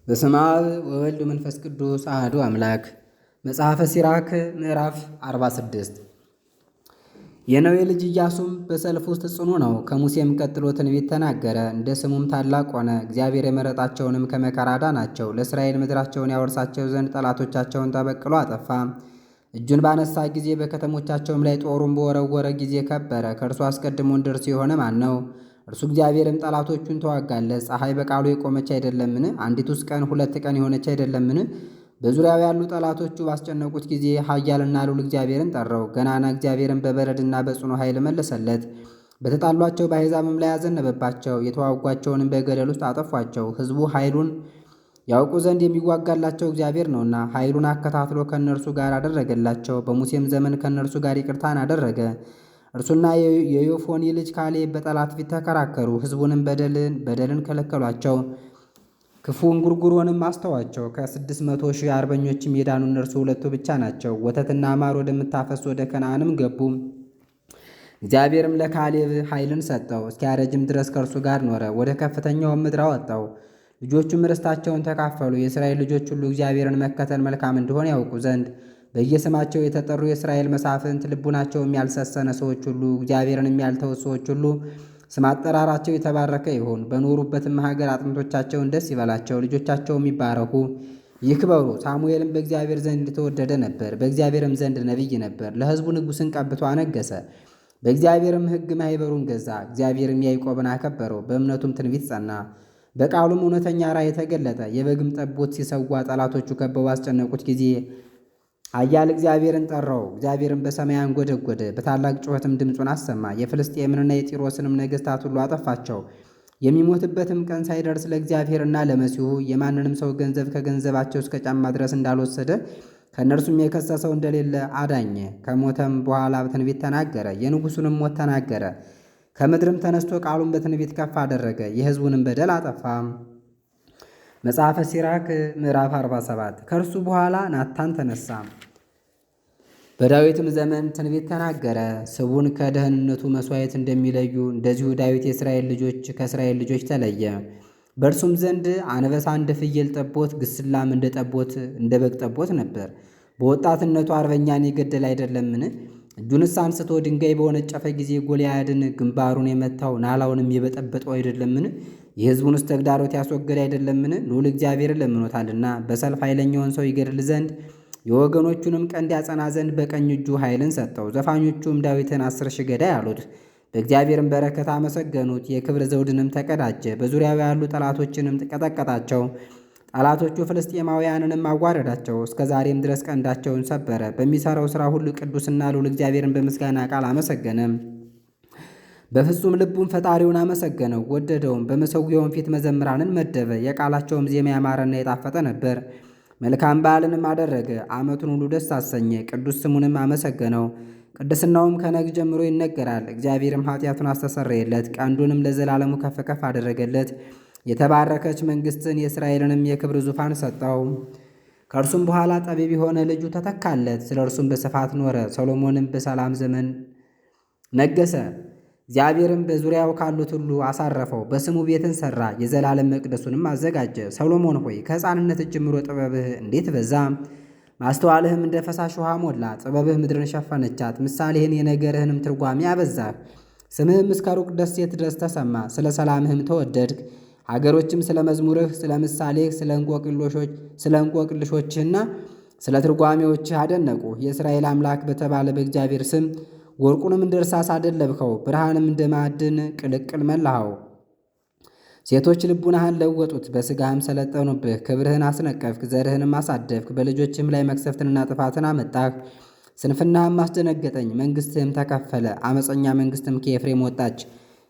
በስመ አብ ወወልድ ወመንፈስ ቅዱስ አሐዱ አምላክ። መጽሐፈ ሲራክ ምዕራፍ 46 የነዌ ልጅ ኢያሱም በሰልፍ ውስጥ ጽኑ ነው። ከሙሴም ቀጥሎ ትንቢት ተናገረ። እንደ ስሙም ታላቅ ሆነ። እግዚአብሔር የመረጣቸውንም ከመከራ አዳናቸው። ለእስራኤል ምድራቸውን ያወርሳቸው ዘንድ ጠላቶቻቸውን ተበቅሎ አጠፋ። እጁን ባነሳ ጊዜ በከተሞቻቸውም ላይ ጦሩን በወረወረ ጊዜ ከበረ። ከእርሱ አስቀድሞ እንደርሱ የሆነ ማን ነው? እርሱ እግዚአብሔርም ጠላቶቹን ተዋጋለት። ፀሐይ በቃሉ የቆመች አይደለምን? አንዲቱስ ቀን ሁለት ቀን የሆነች አይደለምን? በዙሪያው ያሉ ጠላቶቹ ባስጨነቁት ጊዜ ኃያልና ልዑል እግዚአብሔርን ጠራው። ገናና እግዚአብሔርን በበረድና በጽኑ ኃይል መለሰለት። በተጣሏቸው በአሕዛብም ላይ አዘነበባቸው። የተዋጓቸውንም በገደል ውስጥ አጠፏቸው። ሕዝቡ ኃይሉን ያውቁ ዘንድ የሚዋጋላቸው እግዚአብሔር ነውና ኃይሉን አከታትሎ ከእነርሱ ጋር አደረገላቸው። በሙሴም ዘመን ከእነርሱ ጋር ይቅርታን አደረገ። እርሱና የዮፎኒ ልጅ ካሌብ በጠላት ፊት ተከራከሩ። ሕዝቡንም በደልን ከለከሏቸው። ክፉ እንጉርጉሮንም አስተዋቸው። ከ600,000 አርበኞችም የዳኑ እነርሱ ሁለቱ ብቻ ናቸው። ወተትና ማር ወደምታፈስ ወደ ከነዓንም ገቡ። እግዚአብሔርም ለካሌብ ኃይልን ሰጠው። እስኪያረጅም ድረስ ከእርሱ ጋር ኖረ። ወደ ከፍተኛውም ምድር አወጣው። ልጆቹም ርስታቸውን ተካፈሉ። የእስራኤል ልጆች ሁሉ እግዚአብሔርን መከተል መልካም እንደሆነ ያውቁ ዘንድ በየስማቸው የተጠሩ የእስራኤል መሳፍንት፣ ልቡናቸውም ያልሰሰነ ሰዎች ሁሉ፣ እግዚአብሔርንም ያልተው ሰዎች ሁሉ ስም አጠራራቸው የተባረከ ይሁን። በኖሩበትም ሀገር አጥንቶቻቸውን ደስ ይበላቸው፣ ልጆቻቸውም ይባረኩ ይክበሩ። ሳሙኤልም በእግዚአብሔር ዘንድ የተወደደ ነበር፣ በእግዚአብሔርም ዘንድ ነቢይ ነበር። ለሕዝቡ ንጉሥን ቀብቶ አነገሰ። በእግዚአብሔርም ሕግ ማኅበሩን ገዛ። እግዚአብሔርም ያዕቆብን አከበረው፣ በእምነቱም ትንቢት ጸና። በቃሉም እውነተኛ ራእይ ተገለጠ። የበግም ጠቦት ሲሰዋ ጠላቶቹ ከበው ባስጨነቁት ጊዜ ኃያል እግዚአብሔርን ጠራው። እግዚአብሔርን በሰማይ አንጎደጎደ፣ በታላቅ ጩኸትም ድምፁን አሰማ። የፍልስጤምንና የጢሮስንም ነገሥታት ሁሉ አጠፋቸው። የሚሞትበትም ቀን ሳይደርስ ለእግዚአብሔርና ለመሲሁ የማንንም ሰው ገንዘብ ከገንዘባቸው እስከ ጫማ ድረስ እንዳልወሰደ ከእነርሱም የከሰሰው እንደሌለ አዳኘ። ከሞተም በኋላ በትንቢት ተናገረ፣ የንጉሡንም ሞት ተናገረ። ከምድርም ተነስቶ ቃሉን በትንቢት ከፍ አደረገ፣ የሕዝቡንም በደል አጠፋ። መጽሐፈ ሲራክ ምዕራፍ 47 ከእርሱ በኋላ ናታን ተነሳ፣ በዳዊትም ዘመን ትንቢት ተናገረ። ስቡን ከደህንነቱ መሥዋዕት እንደሚለዩ እንደዚሁ ዳዊት የእስራኤል ልጆች ከእስራኤል ልጆች ተለየ። በእርሱም ዘንድ አንበሳ እንደ ፍየል ጠቦት፣ ግስላም እንደ ጠቦት እንደ በግ ጠቦት ነበር። በወጣትነቱ አርበኛን የገደለ አይደለምን? እጁንስ አንስቶ ድንጋይ በወነጨፈ ጊዜ ጎልያድን ግንባሩን የመታው ናላውንም የበጠበጠው አይደለምን? የሕዝቡንስ ተግዳሮት ያስወገደ አይደለምን? ልዑል እግዚአብሔርን ለምኖታልና በሰልፍ ኃይለኛውን ሰው ይገድል ዘንድ የወገኖቹንም ቀንድ ያጸና ዘንድ በቀኝ እጁ ኃይልን ሰጠው። ዘፋኞቹም ዳዊትን 10,000 ገዳይ አሉት። በእግዚአብሔርም በረከት አመሰገኑት። የክብር ዘውድንም ተቀዳጀ። በዙሪያው ያሉ ጠላቶችንም ቀጠቀጣቸው። ጠላቶቹ ፍልስጤማውያንንም አዋረዳቸው። እስከ ዛሬም ድረስ ቀንዳቸውን ሰበረ። በሚሠራው ሥራ ሁሉ ቅዱስና ልዑል እግዚአብሔርን በምስጋና ቃል አመሰገነ። በፍጹም ልቡም ፈጣሪውን አመሰገነው፣ ወደደውም። በመሠዊያውም ፊት መዘምራንን መደበ። የቃላቸውም ዜማ ያማረና የጣፈጠ ነበር። መልካም በዓልንም አደረገ። ዓመቱን ሁሉ ደስ አሰኘ። ቅዱስ ስሙንም አመሰገነው። ቅድስናውም ከነግ ጀምሮ ይነገራል። እግዚአብሔርም ኃጢአቱን አስተሰረየለት፣ ቀንዱንም ለዘላለሙ ከፍ ከፍ አደረገለት። የተባረከች መንግሥትን የእስራኤልንም የክብር ዙፋን ሰጠው። ከእርሱም በኋላ ጠቢብ የሆነ ልጁ ተተካለት። ስለ እርሱም በስፋት ኖረ። ሰሎሞንም በሰላም ዘመን ነገሰ። እግዚአብሔርም በዙሪያው ካሉት ሁሉ አሳረፈው። በስሙ ቤትን ሠራ፣ የዘላለም መቅደሱንም አዘጋጀ። ሰሎሞን ሆይ ከሕፃንነት ጀምሮ ጥበብህ እንዴት በዛ! ማስተዋልህም እንደ ፈሳሽ ውሃ ሞላ። ጥበብህ ምድርን ሸፈነቻት። ምሳሌህን የነገርህንም ትርጓሜ አበዛህ። ስምህም እስከ ሩቅ ደሴት ድረስ ተሰማ። ስለ ሰላምህም ተወደድክ። አገሮችም ስለ መዝሙርህ፣ ስለ ምሳሌህ፣ ስለ እንቆቅልሾችህና ስለ ትርጓሜዎችህ አደነቁ። የእስራኤል አምላክ በተባለ በእግዚአብሔር ስም ወርቁንም እንደ እርሳስ አደለብኸው፣ ብርሃንም እንደ ማዕድን ቅልቅል መላኸው። ሴቶች ልቡናህን ለወጡት፣ በሥጋህም ሰለጠኑብህ። ክብርህን አስነቀፍክ፣ ዘርህንም አሳደፍክ። በልጆችህም ላይ መቅሰፍትንና ጥፋትን አመጣህ። ስንፍናህም አስደነገጠኝ። መንግሥትህም ተከፈለ፣ ዓመፀኛ መንግሥትም ከኤፍሬም ወጣች።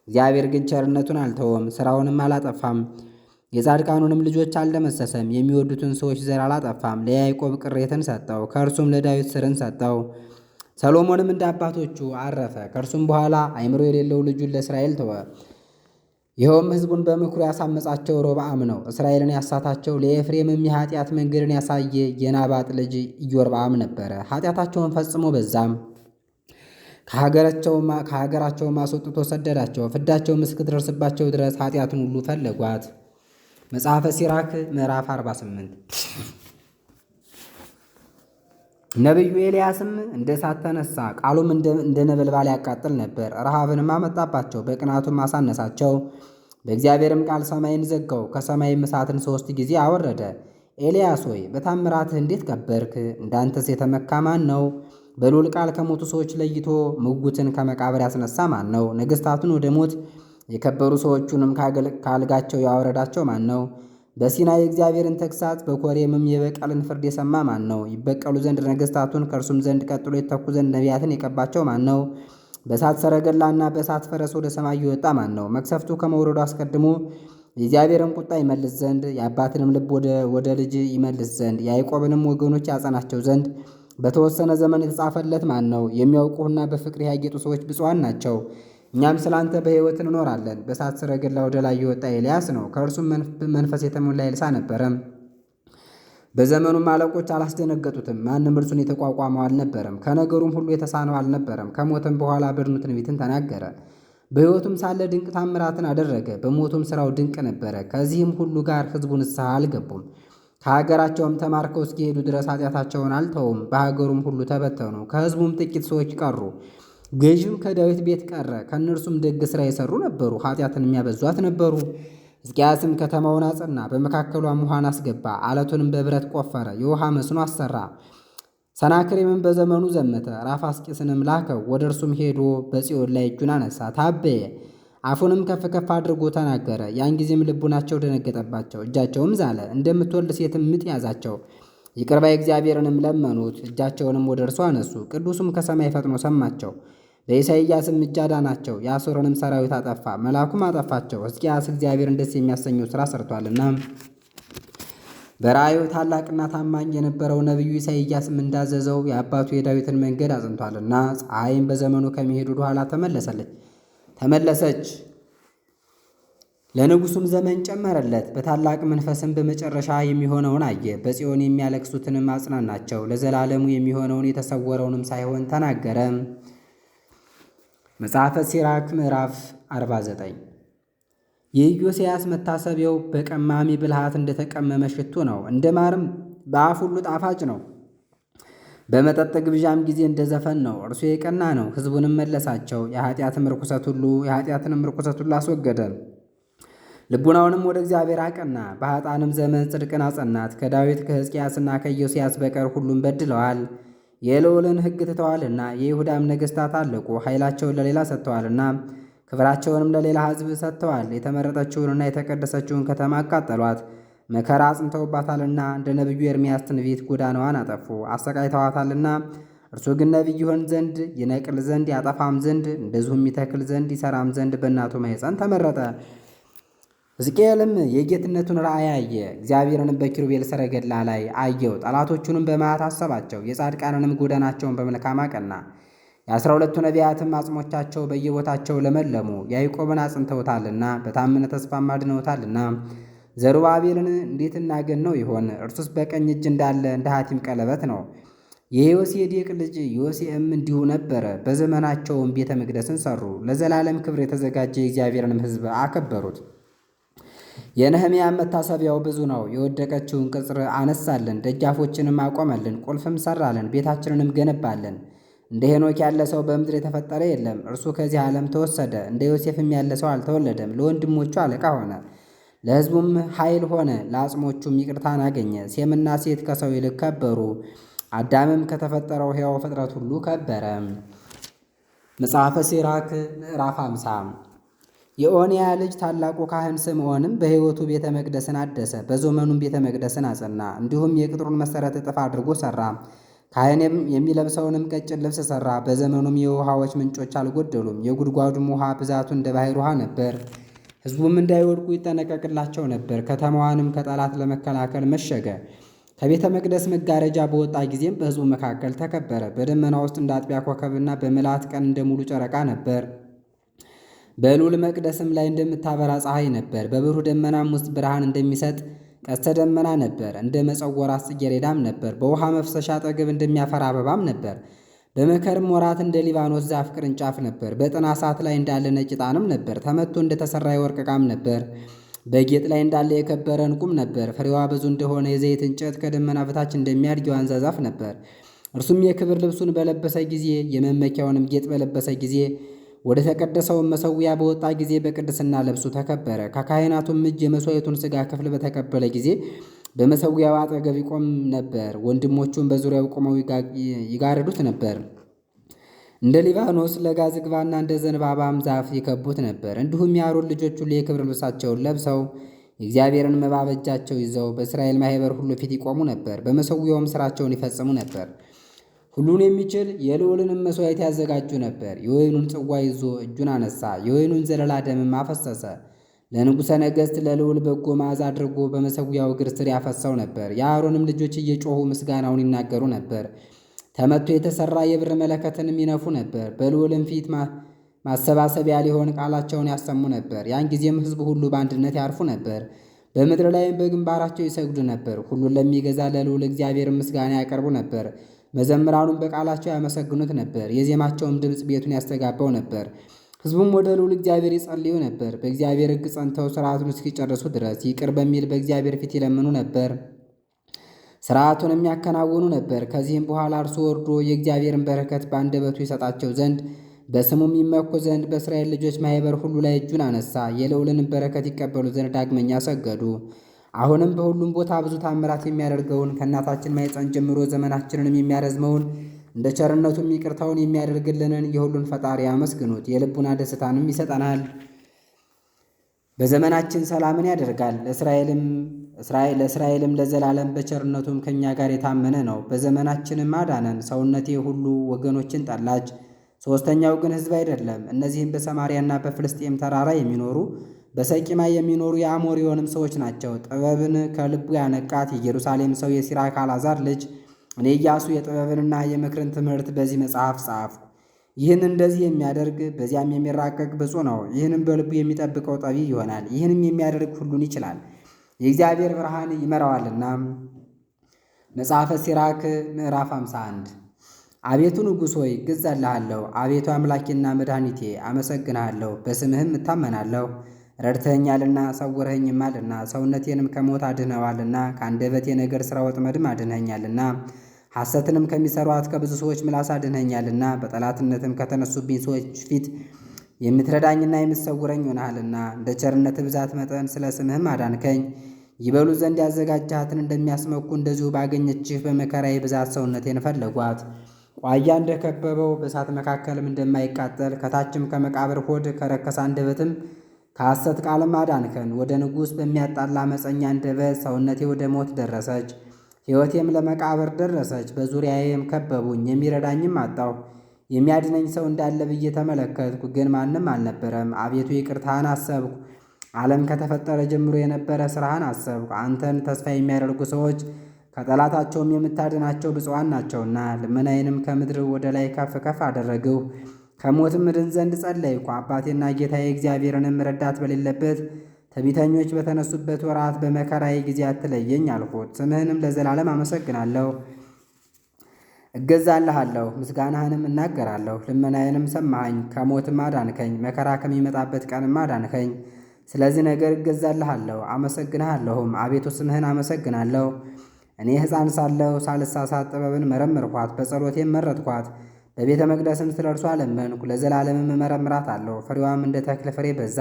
እግዚአብሔር ግን ቸርነቱን አልተወም፣ ሥራውንም አላጠፋም። የጻድቃኑንም ልጆች አልደመሰሰም፣ የሚወዱትን ሰዎች ዘር አላጠፋም። ለያዕቆብ ቅሬትን ሰጠው፣ ከእርሱም ለዳዊት ሥርን ሰጠው። ሰሎሞንም እንደ አባቶቹ አረፈ። ከእርሱም በኋላ አእምሮ የሌለው ልጁን ለእስራኤል ተወ። ይኸውም ሕዝቡን በምክሩ ያሳመጻቸው ሮብዓም ነው። እስራኤልን ያሳታቸው ለኤፍሬምም የኃጢአት መንገድን ያሳየ የናባጥ ልጅ ኢዮርብዓም ነበረ። ኃጢአታቸውን ፈጽሞ በዛም፣ ከሀገራቸውም አስወጥቶ ሰደዳቸው። ፍዳቸውም እስክትደርስባቸው ድረስ ኃጢአቱን ሁሉ ፈለጓት። መጽሐፈ ሲራክ ምዕራፍ 48 ነቢዩ ኤልያስም እንደ እሳት ተነሳ፣ ቃሉም እንደ ነበልባል ያቃጥል ነበር። ረሃብንም አመጣባቸው፣ በቅናቱም አሳነሳቸው። በእግዚአብሔርም ቃል ሰማይን ዘጋው፣ ከሰማይም እሳትን 3 ጊዜ አወረደ። ኤልያስ ሆይ በታምራትህ እንዴት ከበርክ? እንዳንተስ የተመካ ማን ነው? በልዑል ቃል ከሞቱ ሰዎች ለይቶ ምውትን ከመቃብር ያስነሳ ማን ነው? ነገሥታቱን ወደ ሞት የከበሩ ሰዎቹንም ካልጋቸው ያወረዳቸው ማን ነው? በሲና የእግዚአብሔርን ተግሣጽ በኮሬምም የበቀልን ፍርድ የሰማ ማን ነው? ይበቀሉ ዘንድ ነገሥታቱን ከእርሱም ዘንድ ቀጥሎ የተተኩ ዘንድ ነቢያትን የቀባቸው ማን ነው? በእሳት ሰረገላና በእሳት ፈረስ ወደ ሰማይ የወጣ ማን ነው? መቅሰፍቱ ከመውረዱ አስቀድሞ የእግዚአብሔርን ቁጣ ይመልስ ዘንድ የአባትንም ልብ ወደ ልጅ ይመልስ ዘንድ የያዕቆብንም ወገኖች ያጸናቸው ዘንድ በተወሰነ ዘመን የተጻፈለት ማን ነው? የሚያውቁህና በፍቅርህ ያጌጡ ሰዎች ብፁዓን ናቸው። እኛም ስለ አንተ በሕይወት እንኖራለን። በእሳት ሰረገላ ወደ ላይ የወጣ ኤልያስ ነው። ከእርሱም መንፈስ የተሞላ ኤልሳዕ ነበረ። በዘመኑም አለቆች አላስደነገጡትም። ማንም እርሱን የተቋቋመው አልነበረም። ከነገሩም ሁሉ የተሳነው አልነበረም። ከሞተም በኋላ በድኑ ትንቢትን ተናገረ። በሕይወቱም ሳለ ድንቅ ታምራትን አደረገ። በሞቱም ሥራው ድንቅ ነበረ። ከዚህም ሁሉ ጋር ሕዝቡ ንስሐ አልገቡም። ከሀገራቸውም ተማርከው እስኪሄዱ ድረስ ኃጢአታቸውን አልተውም። በሀገሩም ሁሉ ተበተኑ። ከሕዝቡም ጥቂት ሰዎች ቀሩ። ገዥም ከዳዊት ቤት ቀረ። ከእነርሱም ደግ ሥራ የሠሩ ነበሩ፣ ኃጢአትን የሚያበዟት ነበሩ። ሕዝቅያስም ከተማውን አጸና፣ በመካከሏም ውሃን አስገባ፣ ዓለቱንም በብረት ቆፈረ፣ የውሃ መስኖ አሠራ። ሰናክሬምም በዘመኑ ዘመተ፣ ራፋስቂስንም ላከው። ወደ እርሱም ሄዶ በጽዮን ላይ እጁን አነሳ፣ ታበየ፣ አፉንም ከፍ ከፍ አድርጎ ተናገረ። ያን ጊዜም ልቡናቸው ደነገጠባቸው፣ እጃቸውም ዛለ፣ እንደምትወልድ ሴትም ምጥ ያዛቸው። ይቅር ባይ እግዚአብሔርንም ለመኑት፣ እጃቸውንም ወደ እርሱ አነሱ። ቅዱሱም ከሰማይ ፈጥኖ ሰማቸው። በኢሳይያስም እጅ አዳናቸው። የአሦርንም ሰራዊት አጠፋ፣ መልአኩም አጠፋቸው። ሕዝቅያስ እግዚአብሔርን ደስ የሚያሰኘው ሥራ ሰርቷልና። በራእዩ ታላቅና ታማኝ የነበረው ነቢዩ ኢሳይያስም እንዳዘዘው የአባቱ የዳዊትን መንገድ አጽንቷልና። ፀሐይም በዘመኑ ከሚሄዱ ወደኋላ ተመለሰች። ለንጉሡም ዘመን ጨመረለት። በታላቅ መንፈስም በመጨረሻ የሚሆነውን አየ። በጽዮን የሚያለቅሱትንም አጽናናቸው። ለዘላለሙ የሚሆነውን የተሰወረውንም ሳይሆን ተናገረ። መጽሐፈ ሲራክ ምዕራፍ 49 የኢዮስያስ መታሰቢያው በቀማሚ ብልሃት እንደተቀመመ ሽቱ ነው፣ እንደ ማርም በአፍ ሁሉ ጣፋጭ ነው። በመጠጥ ግብዣም ጊዜ እንደ ዘፈን ነው። እርሱ የቀና ነው፣ ሕዝቡንም መለሳቸው። የኃጢአትንም ርኩሰት ሁሉ አስወገደ። ልቡናውንም ወደ እግዚአብሔር አቀና። በኃጥአንም ዘመን ጽድቅን አጸናት። ከዳዊት ከሕዝቅያስና ከኢዮስያስ በቀር ሁሉም በድለዋል፣ የልዑልን ሕግ ትተዋልና። የይሁዳም ነገሥታት አለቁ፣ ኃይላቸውን ለሌላ ሰጥተዋልና፣ ክብራቸውንም ለሌላ ሕዝብ ሰጥተዋል። የተመረጠችውንና የተቀደሰችውን ከተማ አቃጠሏት፣ መከራ አጽንተውባታልና። እንደ ነቢዩ ኤርምያስ ትንቢት ጎዳናዋን አጠፉ፣ አሰቃይተዋታልና። እርሱ ግን ነቢይ ይሆን ዘንድ ይነቅል ዘንድ ያጠፋም ዘንድ እንደዚሁም ይተክል ዘንድ ይሠራም ዘንድ በእናቱ ማኅፀን ተመረጠ። ሕዝቅኤልም የጌትነቱን ራእይ አየ። እግዚአብሔርንም በኪሩቤል ሰረገላ ላይ አየው። ጠላቶቹንም በመዓት አሰባቸው፣ የጻድቃንንም ጎዳናቸውን በመልካም አቀና። የ12ቱ ነቢያትም አጽሞቻቸው በየቦታቸው ለመለሙ፣ ያዕቆብን አጽንተውታልና በታመነ ተስፋም አድነውታልና። ዘሩባቤልን እንዴት እናገነው ይሆን? እርሱስ በቀኝ እጅ እንዳለ እንደ ሐቲም ቀለበት ነው። የዮሴዴቅ ልጅ ዮሴዕም እንዲሁ ነበረ። በዘመናቸውም ቤተ መቅደስን ሠሩ፣ ለዘላለም ክብር የተዘጋጀ የእግዚአብሔርንም ሕዝብ አከበሩት። የነህምያም መታሰቢያው ብዙ ነው። የወደቀችውን ቅጽር አነሳልን፣ ደጃፎችንም አቆመልን፣ ቁልፍም ሠራልን፣ ቤታችንንም ገነባልን። እንደ ሄኖክ ያለ ሰው በምድር የተፈጠረ የለም። እርሱ ከዚህ ዓለም ተወሰደ። እንደ ዮሴፍም ያለ ሰው አልተወለደም። ለወንድሞቹ አለቃ ሆነ፣ ለሕዝቡም ኃይል ሆነ። ለአጽሞቹም ይቅርታን አገኘ። ሴምና ሴት ከሰው ይልቅ ከበሩ፣ አዳምም ከተፈጠረው ሕያው ፍጥረት ሁሉ ከበረ። መጽሐፈ ሲራክ ምዕራፍ 50 የኦንያ ልጅ ታላቁ ካህን ስምዖንም በሕይወቱ ቤተ መቅደስን አደሰ። በዘመኑም ቤተ መቅደስን አጸና። እንዲሁም የቅጥሩን መሠረት እጥፍ አድርጎ ሠራ። ካህንም የሚለብሰውንም ቀጭን ልብስ ሠራ። በዘመኑም የውሃዎች ምንጮች አልጎደሉም። የጉድጓዱም ውሃ ብዛቱ እንደ ባሕር ውሃ ነበር። ሕዝቡም እንዳይወድቁ ይጠነቀቅላቸው ነበር። ከተማዋንም ከጠላት ለመከላከል መሸገ። ከቤተ መቅደስ መጋረጃ በወጣ ጊዜም በሕዝቡ መካከል ተከበረ። በደመና ውስጥ እንደ አጥቢያ ኮከብና በምልአት ቀን እንደ ሙሉ ጨረቃ ነበር። በልዑል መቅደስም ላይ እንደምታበራ ፀሐይ ነበር። በብሩህ ደመናም ውስጥ ብርሃን እንደሚሰጥ ቀስተ ደመና ነበር። እንደ መጸወራት ጽጌረዳም ነበር። በውሃ መፍሰሻ አጠገብ እንደሚያፈራ አበባም ነበር። በመከርም ወራት እንደ ሊባኖስ ዛፍ ቅርንጫፍ ነበር። በጥና እሳት ላይ እንዳለ ነጭ ዕጣንም ነበር። ተመቶ እንደተሠራ የወርቅ ዕቃም ነበር። በጌጥ ላይ እንዳለ የከበረ ዕንቁም ነበር። ፍሬዋ ብዙ እንደሆነ የዘይት እንጨት ከደመና በታች እንደሚያድግ የዋንዛ ዛፍ ነበር። እርሱም የክብር ልብሱን በለበሰ ጊዜ የመመኪያውንም ጌጥ በለበሰ ጊዜ ወደ ተቀደሰውን መሠዊያ በወጣ ጊዜ በቅድስና ልብሱ ተከበረ። ከካህናቱም እጅ የመሥዋዕቱን ሥጋ ክፍል በተቀበለ ጊዜ በመሠዊያው አጠገብ ይቆም ነበር። ወንድሞቹም በዙሪያው ቆመው ይጋርዱት ነበር። እንደ ሊባኖስ ለጋ ዝግባና እንደ ዘንባባም ዛፍ ይከቡት ነበር። እንዲሁም የአሮን ልጆች ሁሉ የክብር ልብሳቸውን ለብሰው የእግዚአብሔርን መባ በእጃቸው ይዘው በእስራኤል ማኅበር ሁሉ ፊት ይቆሙ ነበር። በመሠዊያውም ሥራቸውን ይፈጽሙ ነበር። ሁሉን የሚችል የልዑልንም መሥዋዕት ያዘጋጁ ነበር። የወይኑን ጽዋ ይዞ እጁን አነሣ፣ የወይኑን ዘለላ ደምም አፈሰሰ። ለንጉሠ ነገሥት ለልዑል በጎ መዓዛ አድርጎ በመሠዊያው እግር ስር ያፈሰው ነበር። የአሮንም ልጆች እየጮኹ ምስጋናውን ይናገሩ ነበር። ተመቶ የተሠራ የብር መለከትንም ይነፉ ነበር። በልዑልም ፊት ማሰባሰቢያ ሊሆን ቃላቸውን ያሰሙ ነበር። ያን ጊዜም ሕዝቡ ሁሉ በአንድነት ያርፉ ነበር፣ በምድር ላይም በግንባራቸው ይሰግዱ ነበር። ሁሉን ለሚገዛ ለልዑል እግዚአብሔር ምስጋና ያቀርቡ ነበር። መዘምራኑም በቃላቸው ያመሰግኑት ነበር። የዜማቸውም ድምፅ ቤቱን ያስተጋባው ነበር። ሕዝቡም ወደ ልዑል እግዚአብሔር ይጸልዩ ነበር። በእግዚአብሔር ሕግ ጸንተው ሥርዓቱን እስኪጨርሱ ድረስ ይቅር በሚል በእግዚአብሔር ፊት ይለምኑ ነበር፣ ሥርዓቱንም ያከናውኑ ነበር። ከዚህም በኋላ እርሱ ወርዶ የእግዚአብሔርን በረከት በአንደበቱ ይሰጣቸው ዘንድ በስሙም ይመኩ ዘንድ በእስራኤል ልጆች ማኅበር ሁሉ ላይ እጁን አነሣ። የልዑልንም በረከት ይቀበሉ ዘንድ ዳግመኛ ሰገዱ። አሁንም በሁሉም ቦታ ብዙ ታምራት የሚያደርገውን ከእናታችን ማኅፀን ጀምሮ ዘመናችንንም የሚያረዝመውን እንደ ቸርነቱም ይቅርታውን የሚያደርግልንን የሁሉን ፈጣሪ አመስግኑት። የልቡና ደስታንም ይሰጠናል፣ በዘመናችን ሰላምን ያደርጋል። ለእስራኤልም ለዘላለም በቸርነቱም ከእኛ ጋር የታመነ ነው። በዘመናችንም አዳነን። ሰውነቴ ሁሉ ወገኖችን ጠላች፣ ሦስተኛው ግን ሕዝብ አይደለም። እነዚህም በሰማርያና በፍልስጤም ተራራ የሚኖሩ በሰቂማ የሚኖሩ የአሞሪዮንም ሰዎች ናቸው። ጥበብን ከልቡ ያነቃት የኢየሩሳሌም ሰው የሲራክ አልዓዛር ልጅ እኔ ኢያሱ የጥበብንና የምክርን ትምህርት በዚህ መጽሐፍ ጻፍኩ። ይህን እንደዚህ የሚያደርግ በዚያም የሚራቀቅ ብፁዕ ነው። ይህንም በልቡ የሚጠብቀው ጠቢብ ይሆናል። ይህንም የሚያደርግ ሁሉን ይችላል፣ የእግዚአብሔር ብርሃን ይመራዋልና። መጽሐፈ ሲራክ ምዕራፍ 51 አቤቱ ንጉሥ ሆይ እገዛልሃለሁ። አቤቱ አምላኬና መድኃኒቴ አመሰግንሃለሁ። በስምህም እታመናለሁ። ረድተኸኛልና ሰውረኸኝማልና ሰውነቴንም ከሞት አድነዋልና ከአንደበቴ ነገር ሥራ ወጥመድም አድነኸኛልና ሐሰትንም ከሚሠሯት ከብዙ ሰዎች ምላስ አድነኸኛልና በጠላትነትም ከተነሱብኝ ሰዎች ፊት የምትረዳኝና የምትሰውረኝ ሆነሃልና እንደ ቸርነት ብዛት መጠን ስለ ስምህም አዳንከኝ። ይበሉ ዘንድ ያዘጋጃትን እንደሚያስመኩ እንደዚሁ ባገኘችህ በመከራዬ ብዛት ሰውነቴን ፈለጓት። ቋያ እንደከበበው በእሳት መካከልም እንደማይቃጠል ከታችም ከመቃብር ሆድ ከረከሰ አንደበትም ከሐሰት ቃልም አዳንከን። ወደ ንጉሥ በሚያጣላ ዓመፀኛ አንደበት ሰውነቴ ወደ ሞት ደረሰች፣ ሕይወቴም ለመቃብር ደረሰች። በዙሪያዬም ከበቡኝ፣ የሚረዳኝም አጣሁ። የሚያድነኝ ሰው እንዳለ ብዬ ተመለከትኩ፣ ግን ማንም አልነበረም። አቤቱ ይቅርታህን አሰብኩ፣ ዓለም ከተፈጠረ ጀምሮ የነበረ ሥራህን አሰብኩ። አንተን ተስፋ የሚያደርጉ ሰዎች ከጠላታቸውም የምታድናቸው ብፁዓን ናቸውና። ልመናዬንም ከምድር ወደ ላይ ከፍ ከፍ አደረግሁ፣ ከሞትም እድን ዘንድ ጸለይኩ። አባቴና ጌታዬ እግዚአብሔርንም ረዳት በሌለበት ትዕቢተኞች በተነሱበት ወራት በመከራዬ ጊዜ አትለየኝ አልሁት። ስምህንም ለዘላለም አመሰግናለሁ፣ እገዛልሃለሁ፣ ምስጋናህንም እናገራለሁ። ልመናዬንም ሰማኸኝ፣ ከሞትም አዳንከኝ፣ መከራ ከሚመጣበት ቀንም አዳንከኝ። ስለዚህ ነገር እገዛልሃለሁ አመሰግንሃለሁም። አቤቱ ስምህን አመሰግናለሁ። እኔ ሕፃን ሳለሁ ሳልሳሳት ጥበብን መረመርኳት፣ በጸሎቴም መረጥኳት። በቤተ መቅደስም ስለ እርሷ ለመንኩ፣ ለዘላለምም እመረምራታለሁ። ፍሬዋም እንደ ተክል ፍሬ በዛ፣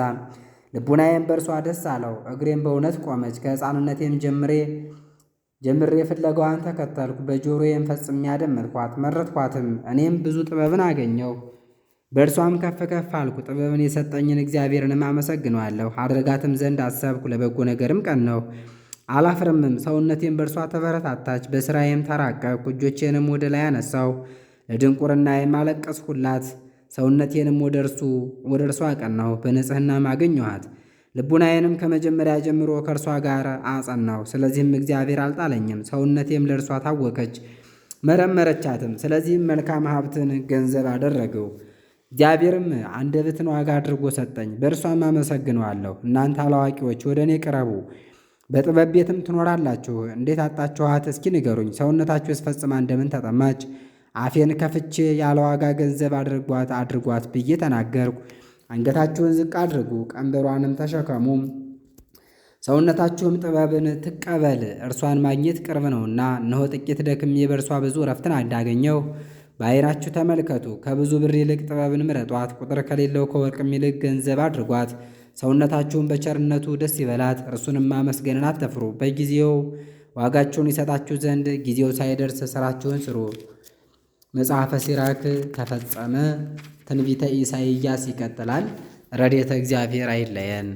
ልቡናዬም በእርሷ ደስ አለው። እግሬም በእውነት ቆመች፣ ከሕፃንነቴም ጀምሬ ፍለጋዋን ተከተልኩ። በጆሮዬም ፈጽሜ አደመጥኳት፣ መረጥኳትም። እኔም ብዙ ጥበብን አገኘሁ፣ በእርሷም ከፍ ከፍ አልኩ። ጥበብን የሰጠኝን እግዚአብሔርንም አመሰግነዋለሁ። አድርጋትም ዘንድ አሰብኩ፣ ለበጎ ነገርም ቀናሁ፣ አላፍርምም። ሰውነቴም በእርሷ ተበረታታች፣ በሥራዬም ተራቀቅኩ። እጆቼንም ወደ ላይ አነሳሁ፣ ለድንቁርናዬም አለቀስሁላት። ሰውነቴንም ወደ እርሷ አቀናሁ፣ በንጽሕናም አገኘኋት። ልቡናዬንም ከመጀመሪያ ጀምሮ ከእርሷ ጋር አጸናሁ። ስለዚህም እግዚአብሔር አልጣለኝም። ሰውነቴም ለእርሷ ታወከች፣ መረመረቻትም። ስለዚህም መልካም ሀብትን ገንዘብ አደረገው። እግዚአብሔርም አንደበትን ዋጋ አድርጎ ሰጠኝ፣ በእርሷም አመሰግነዋለሁ። እናንተ አላዋቂዎች ወደ እኔ ቅረቡ፣ በጥበብ ቤትም ትኖራላችሁ። እንዴት አጣችኋት እስኪ ንገሩኝ። ሰውነታችሁስ ፈጽማ እንደምን ተጠማች? አፌን ከፍቼ ያለ ዋጋ ገንዘብ አድርጓት ብዬ ተናገርኩ። አንገታችሁን ዝቅ አድርጉ፣ ቀንበሯንም ተሸከሙ፣ ሰውነታችሁም ጥበብን ትቀበል፣ እርሷን ማግኘት ቅርብ ነውና። እነሆ ጥቂት ደክሜ በእርሷ ብዙ ዕረፍትን እንዳገኘሁ በዓይናችሁ ተመልከቱ። ከብዙ ብር ይልቅ ጥበብን ምረጧት፣ ቁጥር ከሌለው ከወርቅም ይልቅ ገንዘብ አድርጓት። ሰውነታችሁን በቸርነቱ ደስ ይበላት፣ እርሱንም ማመስገንን አትፍሩ። በጊዜው ዋጋችሁን ይሰጣችሁ ዘንድ ጊዜው ሳይደርስ ሥራችሁን ስሩ። መጽሐፈ ሲራክ ተፈጸመ። ትንቢተ ኢሳይያስ ይቀጥላል። ረድኤተ እግዚአብሔር አይለየን።